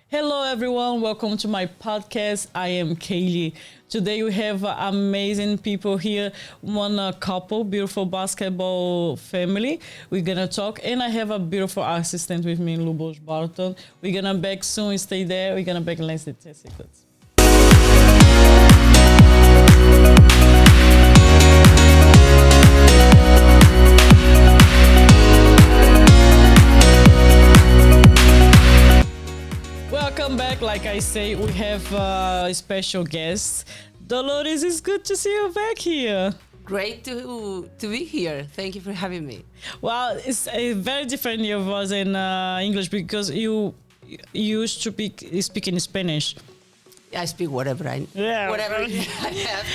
Hello, everyone. Welcome to my podcast. I am Keilley. Today we have amazing people here. One couple, beautiful basketball family. We're gonna talk, and I have a beautiful assistant with me, Lubos Barton. We're gonna back soon. Stay there. We're gonna back in less than 10 seconds. Welcome back. Like I say, we have a special guest. Dolores, it's good to see you back here. Great to be here. Thank you for having me. Well, it's a very different your voice in English because you used to speak in Spanish. I speak whatever I have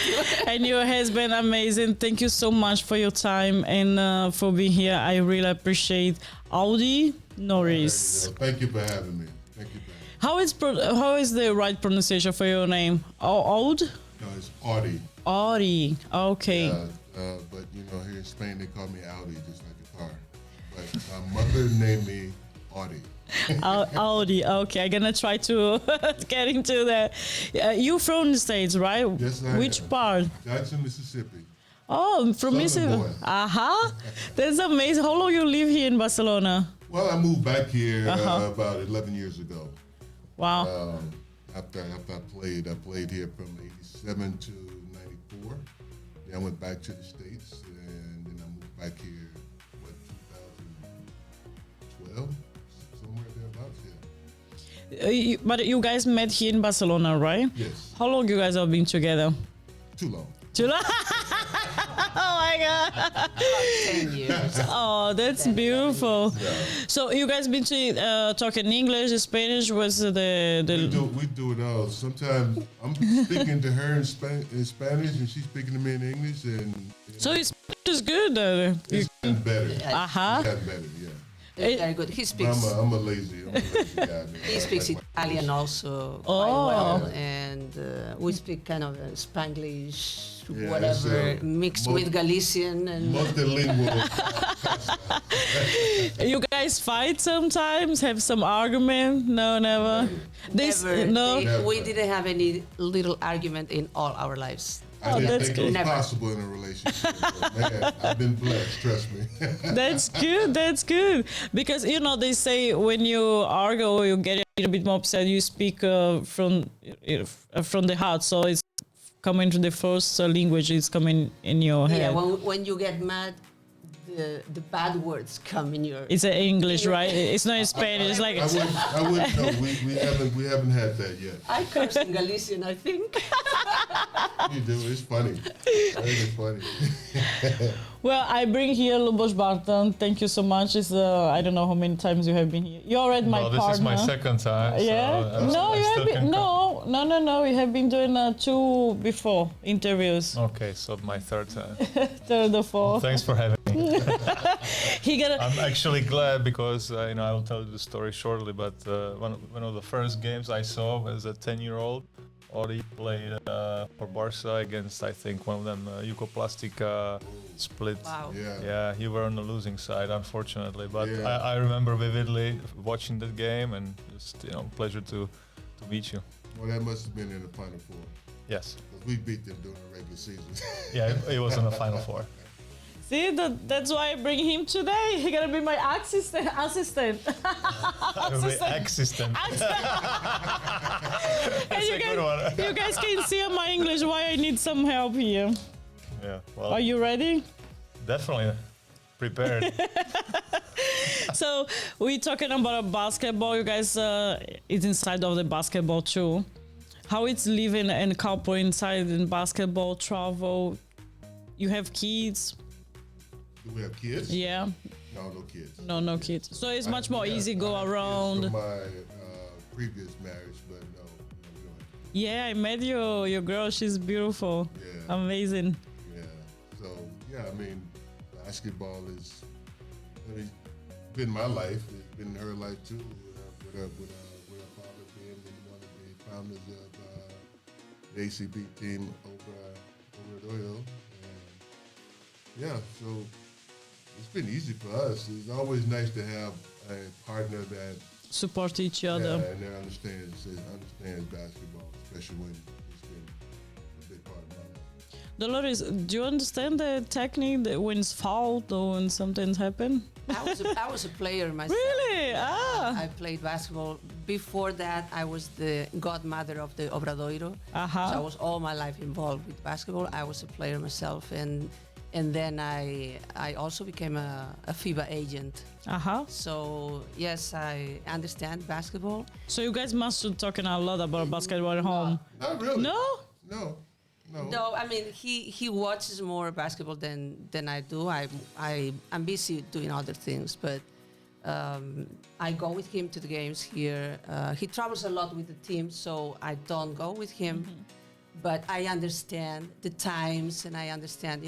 to. And your husband, amazing. Thank you so much for your time and for being here. I really appreciate Audie Norris. Thank you for having me. How is the right pronunciation for your name? Aud? No, it's Audie. Audie. Okay. But here in Spain they call me Audi, just like a car. But my mother named me Audie. Audie. Okay, I'm gonna try to get into that. You from the States, right? Yes, I Which am. part? Jackson, Mississippi. Oh, from Southern Mississippi. boy. That's amazing. How long you live here in Barcelona? Well, I moved back here about 11 years ago. Wow. After I played here from '87 to '94. Then I went back to the States, and then I moved back here, 2012, somewhere thereabouts. Yeah. But you guys met here in Barcelona, right? Yes. How long you guys have been together? Too long. Too long? Oh my God. 10 years. Oh, that's beautiful. Yeah. So you guys been to talking English, Spanish? Was the We do it all. Sometimes I'm speaking to her in Spanish, and she's speaking to me in English, and So his Spanish is good. it's gotten better. It's Uh-huh. gotten better, yeah. Very good. He speaks. I'm a lazy guy. Man. He speaks Italian also Oh. quite well, and we speak kind of Spanglish, Yeah, whatever, it's, mixed with Galician and. Multilingual. You guys fight sometimes? Have some argument? No, never. Never. No. Never. We didn't have any little argument in all our lives. I didn't that's think good. it was Never. possible in a relationship. But man, I've been blessed, trust me. That's good. That's good. Because they say when you argue or you get a little bit more upset, you speak from the heart. So it's coming to the first language is coming in your head. Yeah, when you get mad, the bad words come in your. It's in English, right? It's not in Spanish. It's like I wouldn't know. We haven't had that yet. I curse in Galician, I think. You do. It's funny. It's funny. Well, I bring here Lubos Barton. Thank you so much. It's I don't know how many times you have been here. You're already my partner. This is my second time. Yeah. So No, I you have still been can come. no. You have been doing 2 before interviews. Okay, so my third time. Third or fourth. Thanks for having me. I'm I'm actually glad because I will tell you the story shortly. But one of the first games I saw as a 10-year-old, Audie played for Barca against, I think, one of them, Plastica split. Wow. Yeah. You were on the losing side, unfortunately. But Yeah. I remember vividly watching that game, and just pleasure to meet you. Well, that must have been in the Final Four. Yes. Because we beat them during the regular season. Yeah, it was in the Final Four. See, that's why I bring him today. He's gonna be my assistant. Existent. And a good one. you guys can see my English why I need some help here. Yeah. Well, Are you ready? definitely prepared. So we're talking about basketball. You guys is inside of the basketball too. How it's living and couple inside in basketball, travel. You have kids. Do we have kids? Yeah. No kids. No kids. So it's much more easy go I have around. kids from my previous marriage, but no, we don't have. Yeah, I met your girl. She's beautiful. Yeah. Amazing. Yeah. So I mean, basketball is been my life. It's been her life too. With her father being one of the founders of the ACB team over at Oyo. Yeah, so it's been easy for us. It's always nice to have a partner that support each other. Yeah, and they understands basketball, especially when it's been a big part of my life. Dolores, do you understand the technique that when it's fouled or when something happen? I was a player myself. Really? Ah. I played basketball. Before that, I was the godmother of the Obradoiro. Uh-huh. So I was all my life involved with basketball. I was a player myself, and then I also became a FIBA agent. Uh-huh. So yes, I understand basketball. So you guys must be talking a lot about basketball at home. Not really. No? No. No, I mean he watches more basketball than I do. I'm busy doing other things, but I go with him to the games here. He travels a lot with the team, so I don't go with him. Mm-hmm. But I understand the times, and I understand,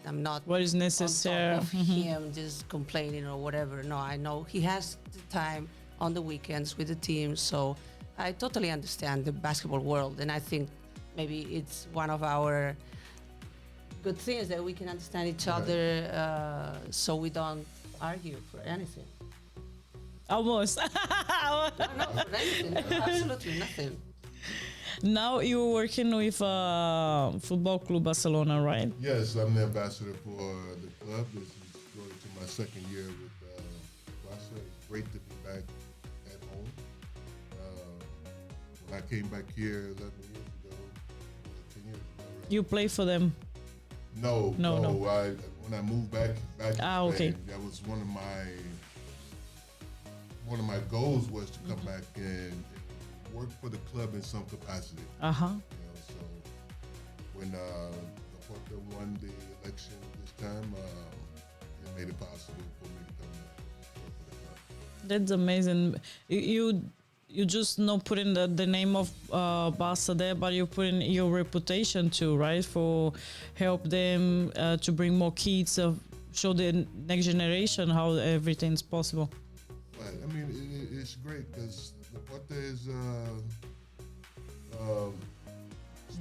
I'm not What is necessary. on top of him just complaining or whatever. No, I know he has the time on the weekends with the team, so I totally understand the basketball world, and I think maybe it's one of our good things that we can understand each other, so we don't argue for anything. Almost. No, for anything. Absolutely nothing. Now you're working with Football Club Barcelona, right? Yes, I'm the ambassador for the club. This is going to my second year with Barca. It's great to be back at home. When I came back here 11 years ago, 10 years ago. Right? You play for them. No. When I moved back to Spain, okay. that was one of my goals was to come back and work for the club in some capacity. Uh-huh. So when Laporta won the election this time, it made it possible for me to come back and work for the club. That's amazing. You just not putting the name of Barca there, but you put in your reputation too, right? For help them to bring more kids, show the next generation how everything's possible. Right. I mean, it's great because Laporta is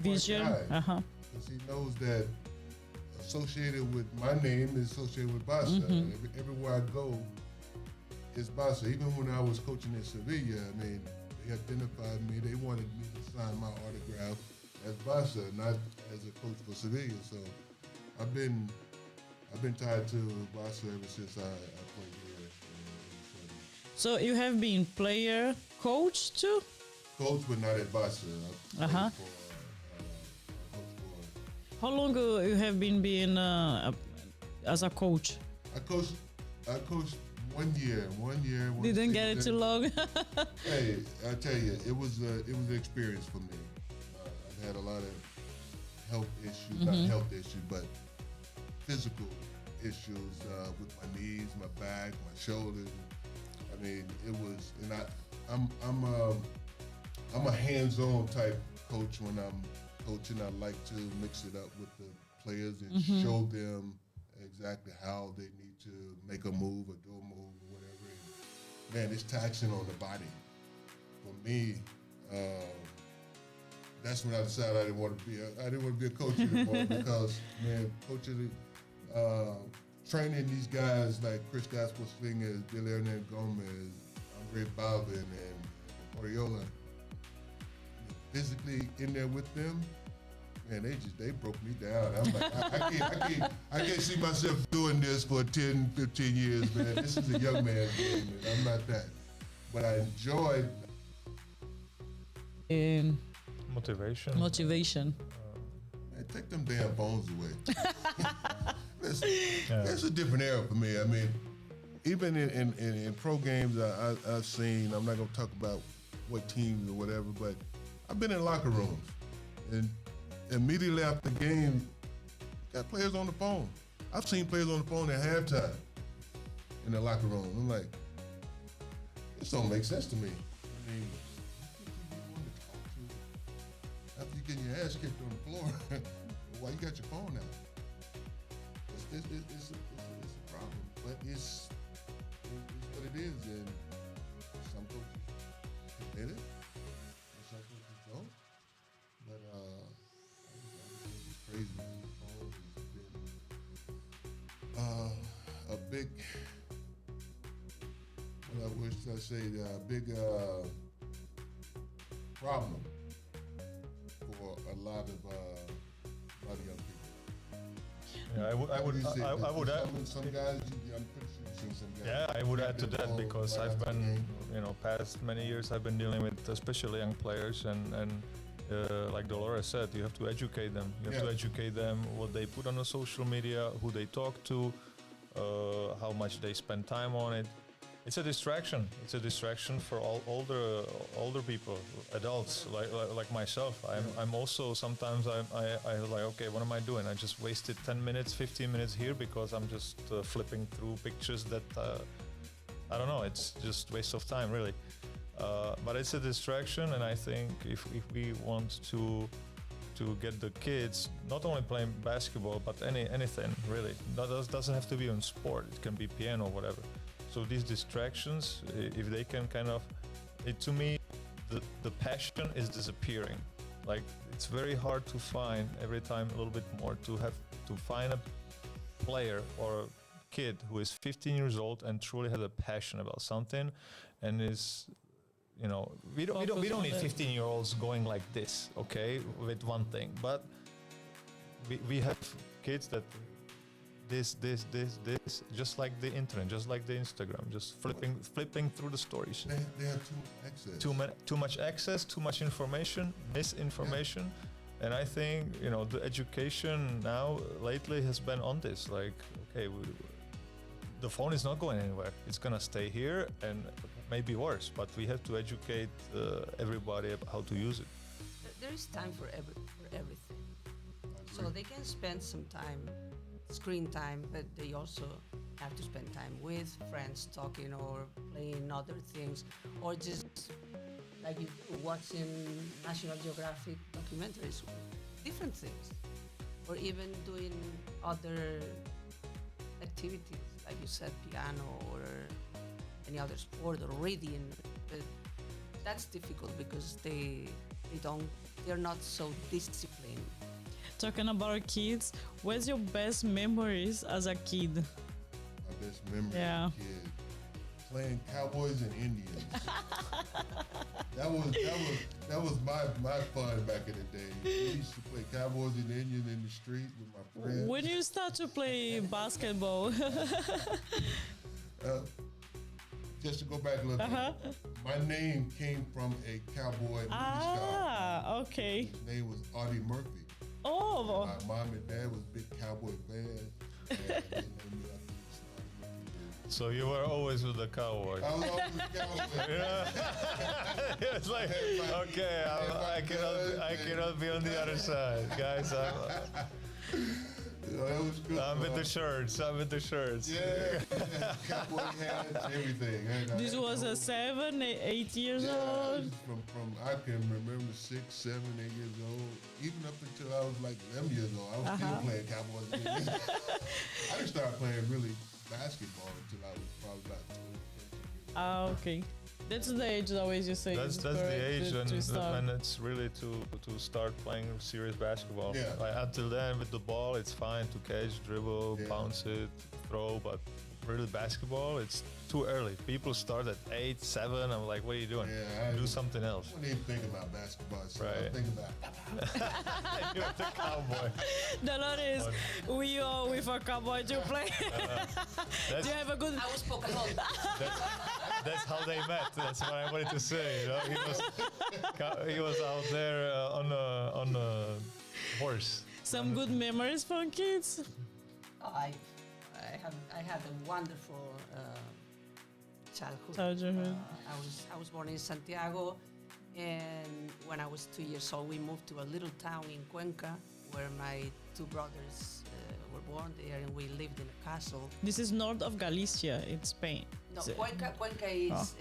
Vision. Uh-huh. Because he knows that associated with my name is associated with Barca. Everywhere I go, it's Barca. Even when I was coaching in Sevilla, I mean, they identified me. They wanted me to sign my autograph as Barca, not as a coach for Sevilla. So I've been tied to Barca ever since I played here. So you have been player, coach too? Coach, but not at Barca. Uh-huh. How long you have been being as a coach? I coached 1 year. Didn't get it too long. Hey, I tell you, it was an experience for me. I've had a lot of health issues, not health issues, but physical issues with my knees, my back, my shoulders. I mean, it was, and I'm a hands-on type coach when I'm coaching. I like to mix it up with the players and show them exactly how they need to make a move or do a move or whatever. And, man, it's taxing on the body. For me, that's when I decided I didn't want to be a coach anymore because, man, coaching, training these guys like Kristaps Porzingis, Billy Hernandez Gomez, Andre Balvin, and Oriola, physically in there with them, man, they broke me down. I'm like, I can't see myself doing this for 10, 15 years, man. This is a young man's game, and I'm not that. But I enjoyed motivation. Man, take them damn phones away. That's a different era for me. I mean, even in pro games I've seen, I'm not going to talk about what teams or whatever, but I've been in locker rooms. And immediately after the game, got players on the phone. I've seen players on the phone at halftime in the locker room. I'm like, this don't make sense to me. I mean, you want to talk to after you getting your ass kicked on the floor, why you got your phone out? It's a problem, but it's what it is, and some coaches admit it, and some coaches don't. But it's crazy. The phone has been a big. what should I say, the big problem for a lot of young people. Yeah, I would add. Some guys, I'm pretty sure you've seen some guys. Yeah, I would add to that because I've been, past many years I've been dealing with especially young players and like Dolores said, you have to educate them. You have to educate them what they put on the social media, who they talk to, how much they spend time on it. It's a distraction. It's a distraction for all older people, adults like myself. I'm also sometimes I like, okay, what am I doing? I just wasted 10 minutes, 15 minutes here because I'm just flipping through pictures that I don't know. It's just waste of time, really. But it's a distraction, and I think if we want to get the kids not only playing basketball but anything really, that doesn't have to be on sport. It can be piano or whatever. So these distractions, if they can kind of, to me, the passion is disappearing. Like, it's very hard to find every time a little bit more to find a player or a kid who is 15 years old and truly has a passion about something, and is, we don't need 15-year-olds going like this, okay, with one thing, but we have kids that. This, just like the internet, just like the Instagram, just flipping through the stories. They have too much access. Too much access, too much information, misinformation, and I think the education now lately has been on this. Like, okay, the phone is not going anywhere; it's gonna stay here, and maybe worse. But we have to educate everybody about how to use it. There is time for everything, so they can spend some time. Screen time, but they also have to spend time with friends, talking or playing other things, or just like you watching National Geographic documentaries, different things, or even doing other activities, like you said, piano or any other sport, or reading. But that's difficult because they're not so disciplined. Talking about kids, what's your best memories as a kid? My best memory as a kid, playing Cowboys and Indians. that was my fun back in the day. We used to play Cowboys and Indians in the street with my friends. When you start to play basketball? Just to go back a little bit, my name came from a cowboy movie star. Okay. His name was Audie Murphy. Oh. My mom and dad was big cowboy fans. And they named me after this Audie Murphy. So you were always with the Cowboys. I was always a cowboy. Yeah. It's like, okay, I cannot be on the other side, guys. That was good. I'm with the shirts. Yeah, cowboy hats, everything. This was a 7, 8 years old. From I can remember 6, 7, 8 years old, even up until I was like 11 years old. I was still playing Cowboys. I didn't start playing really basketball until I was probably about 12. Okay. That's the age always you say. That's the age when it's really to start playing serious basketball. Yeah. Like, until then, with the ball, it's fine to catch, dribble, bounce it, throw, but really basketball, it's too early. People start at 8, 7. I'm like, what are you doing? Do something else. I don't even think about basketball. So Right. I think about You're the Cowboy. Dolores, we are with a cowboy to play. Do you have a good... I was Pokemon. That's how they met. That's what I wanted to say. He was out there on a horse. Some good memories from kids? I had a wonderful childhood. I was born in Santiago, and when I was 2 years old, we moved to a little town in Cuenca, where my 2 brothers were born there, and we lived in a castle. This is north of Galicia in Spain. No, Cuenca is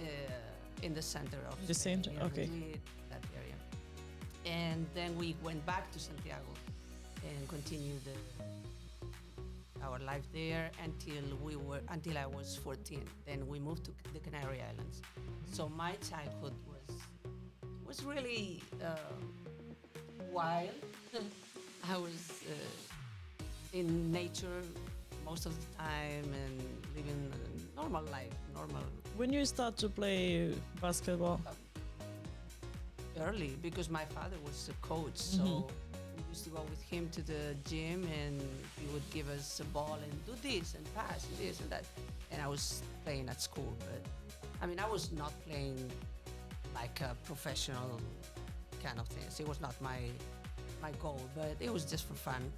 in the center of the Spain, center. near Okay. Madrid, that area. And then we went back to Santiago and continued our life there until I was 14. Then we moved to the Canary Islands. So my childhood was really wild. I was in nature most of the time and living a normal life, normal When you start to play basketball? Early, because my father was a coach, so we used to go with him to the gym, and he would give us a ball and do this and pass and this and that. And I was playing at school, but I mean, I was not playing like a professional kind of things. It was not my goal, but it was just for fun.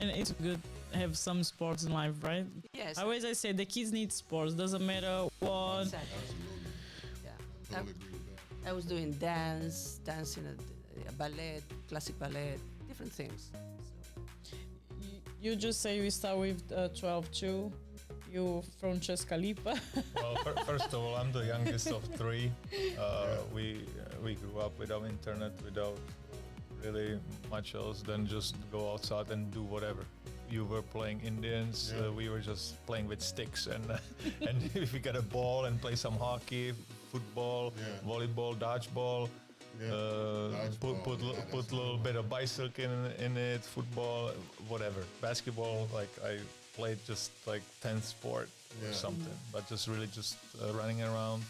And it's good to have some sports in life, right? Yes. Always I say the kids need sports. Doesn't matter what. Exactly. Absolutely. Yeah. I totally agree with that. I was doing dancing, a ballet, classic ballet, different things. So. You just say we start with 12 too. You from Cescalipa. Well, first of all, I'm the youngest of three. We grew up without internet, without really much else than just go outside and do whatever. You were playing Indians, we were just playing with sticks, and if we got a ball and play some hockey, football, volleyball, dodgeball. Put a little bit of bicycle in it, football, whatever. Basketball, like I played just like 10th sport or something, but just really just running around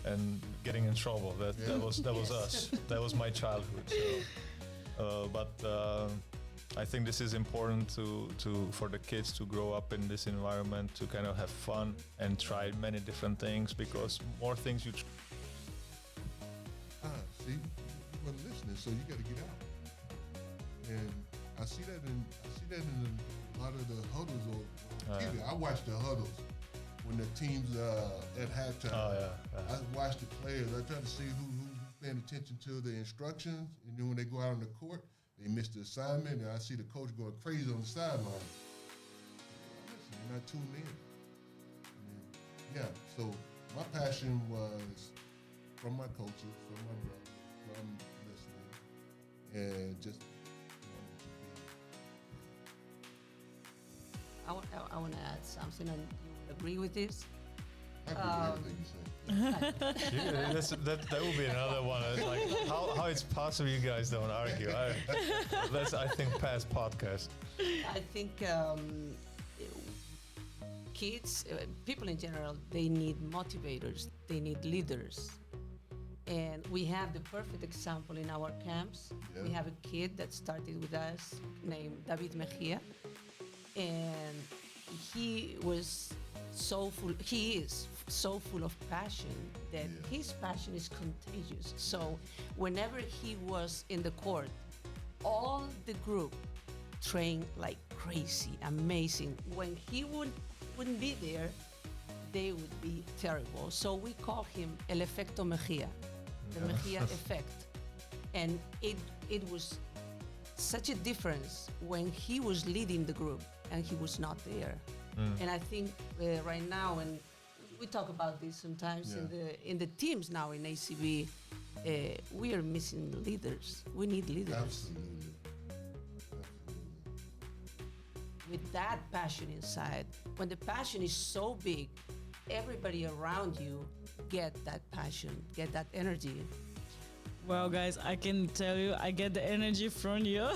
and getting in trouble. That was us. That was my childhood. So, but I think this is important for the kids to grow up in this environment, to kind of have fun and try many different things, because more things you. See, you weren't listening, so you got to get out. And I see that in a lot of the huddles on TV. I watch the huddles when the teams at halftime. I watch the players. I try to see who's paying attention to the instructions, and then when they go out on the court, they miss the assignment, and I see the coach going crazy on the sideline. Listen, you're not tuned in. So my passion was from my coaches, from my brother, from listening, and just wanted to be. I want to add something, and you agree with this? I agree with everything you say. That would be another one. It's like how it's possible you guys don't argue. That's I think past podcast. I think kids, people in general, they need motivators. They need leaders. And we have the perfect example in our camps. Yeah. We have a kid that started with us named David Mejia. And he is so full of passion that his passion is contagious. So whenever he was in the court, all the group trained like crazy, amazing. When he wouldn't be there, they would be terrible. So we call him El Efecto Mejia, the Mejia effect. And it was such a difference when he was leading the group and he was not there. And I think right now, and we talk about this sometimes in the teams now in ACB, we are missing leaders. We need leaders. Absolutely. With that passion inside. When the passion is so big, everybody around you get that passion, get that energy. Well, guys, I can tell you, I get the energy from you.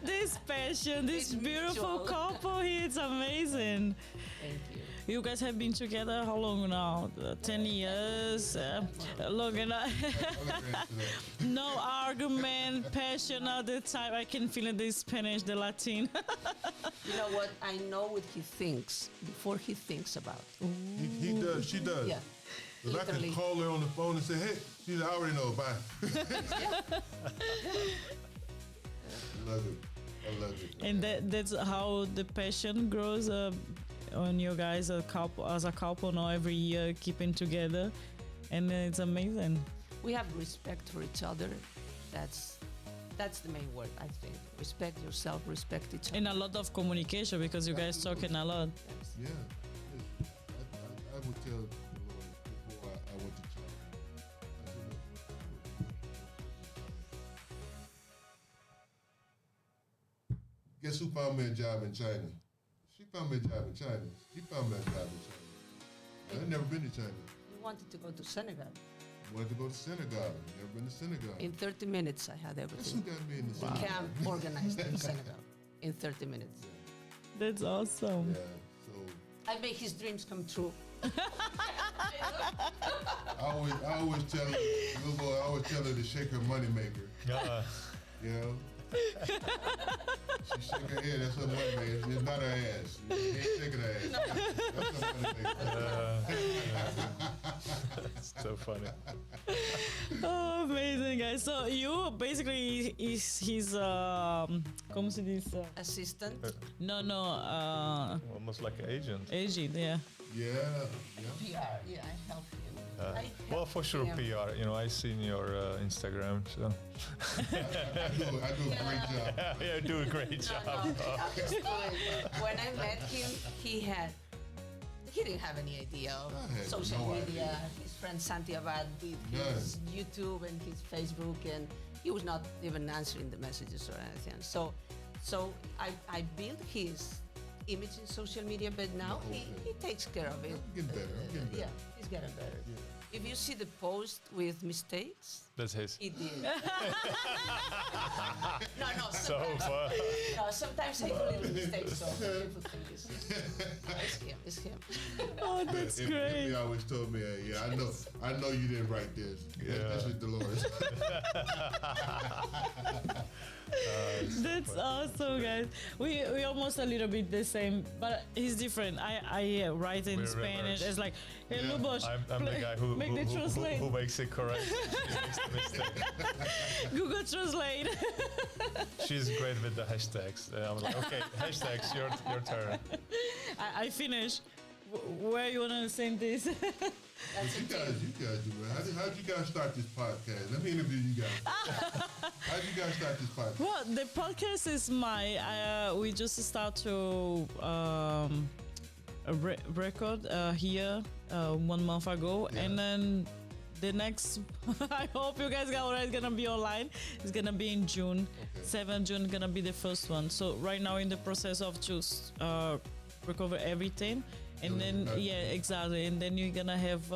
This passion, this It's beautiful mutual. couple here, it's amazing. Thank you. You guys have been together how long now? 10 years? Long enough. No argument, passion all the time. I can feel the Spanish, the Latin. You know what? I know what he thinks before he thinks about. He does. She does. Yeah. Because I Literally. can call her on the phone and say, hey, she said, I already know, bye. I love it. And that's how the passion grows on you guys as a couple now every year, keeping together. And it's amazing. We have respect for each other. That's the main word, I think. Respect yourself, respect each other. And a lot of communication because you guys talking a lot. Yes. Yeah. I would tell Dolores before I went to China. I said, look, guess who found me a job in China? She found me a job in China. She found me a job in China. I had never been to China. You wanted to go to Senegal. Wanted to go to Senegal. Never been to Senegal. In 30 minutes, I had Guess who everything. got me in the The Senegal? camp organized in Senegal in 30 minutes. That's awesome. Yeah, so I made his dreams come true. I always tell her, little boy, I always tell her to shake her moneymaker. You know? She shake her head, that's her moneymaker. It's not her ass. She ain't shaking her ass. That's her moneymaker. It's so funny. Oh, amazing, guys. So you basically is his como se diz? Assistant. No, Almost like an agent. agent, yeah. Yeah. PR. Yeah, I help him. Well, for sure, him. PR. You know, I seen your Instagram, so I do a great job. yeah, you do a great job. When I met him, he didn't have any idea of I had social no media. idea. His friend Santi Abad did his YouTube and his Facebook, and he was not even answering the messages or anything. So I built his image in social media, but now he takes care of it. I'm getting better. Yeah, he's getting better. If you see the post with mistakes, That's his. he did. no, So sometimes, fun. no, sometimes I do little mistakes, so people think it's him. Oh, that's great. He always told me, yeah, I know you didn't write this. Yeah. That's with Dolores. That's awesome, guys. We almost a little bit the same, but he's different. I write in We're Spanish. reverse. It's like, hey, Yeah. Lubos, I'm the guy who makes it correct. She makes the mistake. Google Translate. She's great with the hashtags. I'm like, okay, hashtags, your turn. I finish. Where you wanna send this? But you guys do it. How'd you guys start this podcast? Let me interview you guys. How'd you guys start this podcast? Well, the podcast is we just start to record here 1 month ago, and then the next I hope you guys are already gonna be online. It's gonna be in June. 7 June gonna be the first one. So right now in the process of just recover everything, and then exactly, and then you're gonna have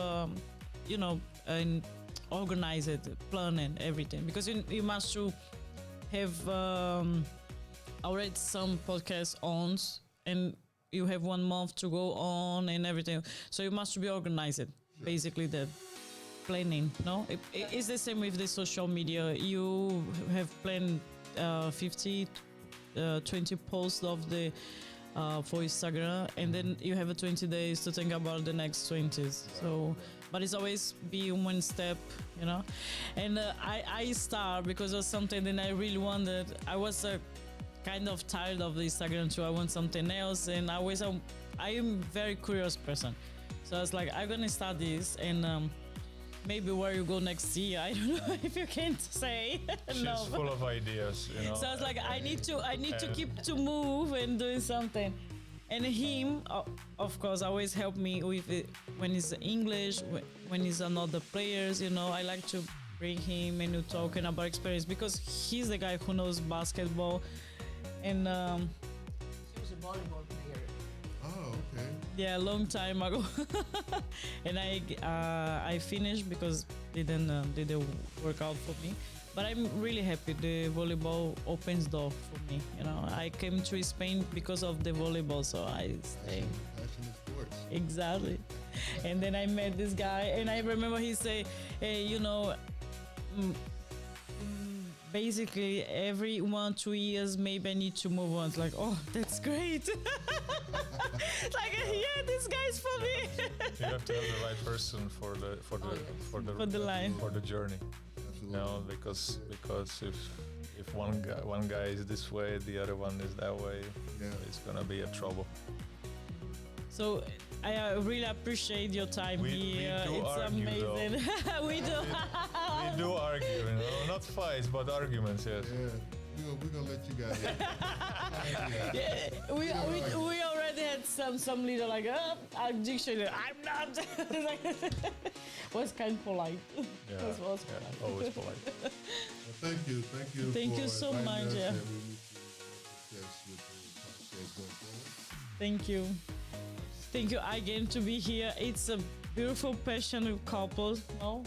and organize it, planning everything, because you must to have already some podcast on, and you have 1 month to go on and everything, so you must be organized. Basically the planning, no? It's the same with the social media. You have planned 20 posts of the for Instagram, and then you have 20 days to think about the next 20s. So, but it's always be one step, you know. And I start because of something that I really wanted. I was kind of tired of the Instagram too. I want something else, and I am very curious person. So I was like, I'm gonna start this, and maybe where you go next year, I don't know if you can say. She's full of ideas, you know. So I was like, I need to keep to move and doing something. And him, of course, always help me with it when it's English, when it's another players, you know. I like to bring him and you talking about experience, because he's the guy who knows basketball. And She was a volleyball player. Oh, okay. yeah, a long time ago. And I finished because didn't work out for me. But I'm really happy. The volleyball opens door for me. You know, I came to Spain because of the volleyball, so I stay. Passionate sports. Exactly. And then I met this guy, and I remember he say, hey, you know, basically every 1-2 years maybe I need to move on. It's like, oh, that's great. Like, yeah, this guy's for me. You have to have the right person for the line. for the journey. Absolutely. No, because if one guy is this way, the other one is that way, it's gonna be a trouble. So I really appreciate your time here. We do it's argue, amazing. We do. We do argue, you know, not fights, but arguments. Yes. Yeah, we're gonna let you guys. Yeah, we already had some little like addiction. I'm not. Was kind of polite. Yeah, Was polite. Always polite. Well, thank you. Thank you so inviting much, us, yeah. and we wish you success with the podcast going forward. Thank you. Thank you again to be here. It's a beautiful, passionate couple. No,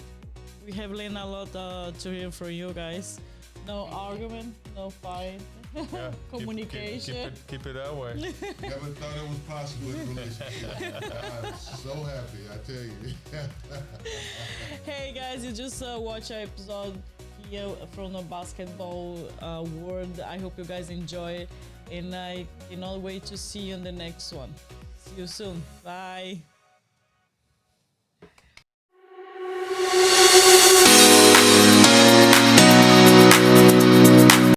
we have learned a lot to hear from you guys. No argument, no fight. Yeah, Communication. Keep it that way. Never thought it was possible in a relationship. I'm so happy, I tell you. Hey guys, you just watch an episode here from the basketball world. I hope you guys enjoy it, and I cannot wait to see you in the next one. See you soon. Bye.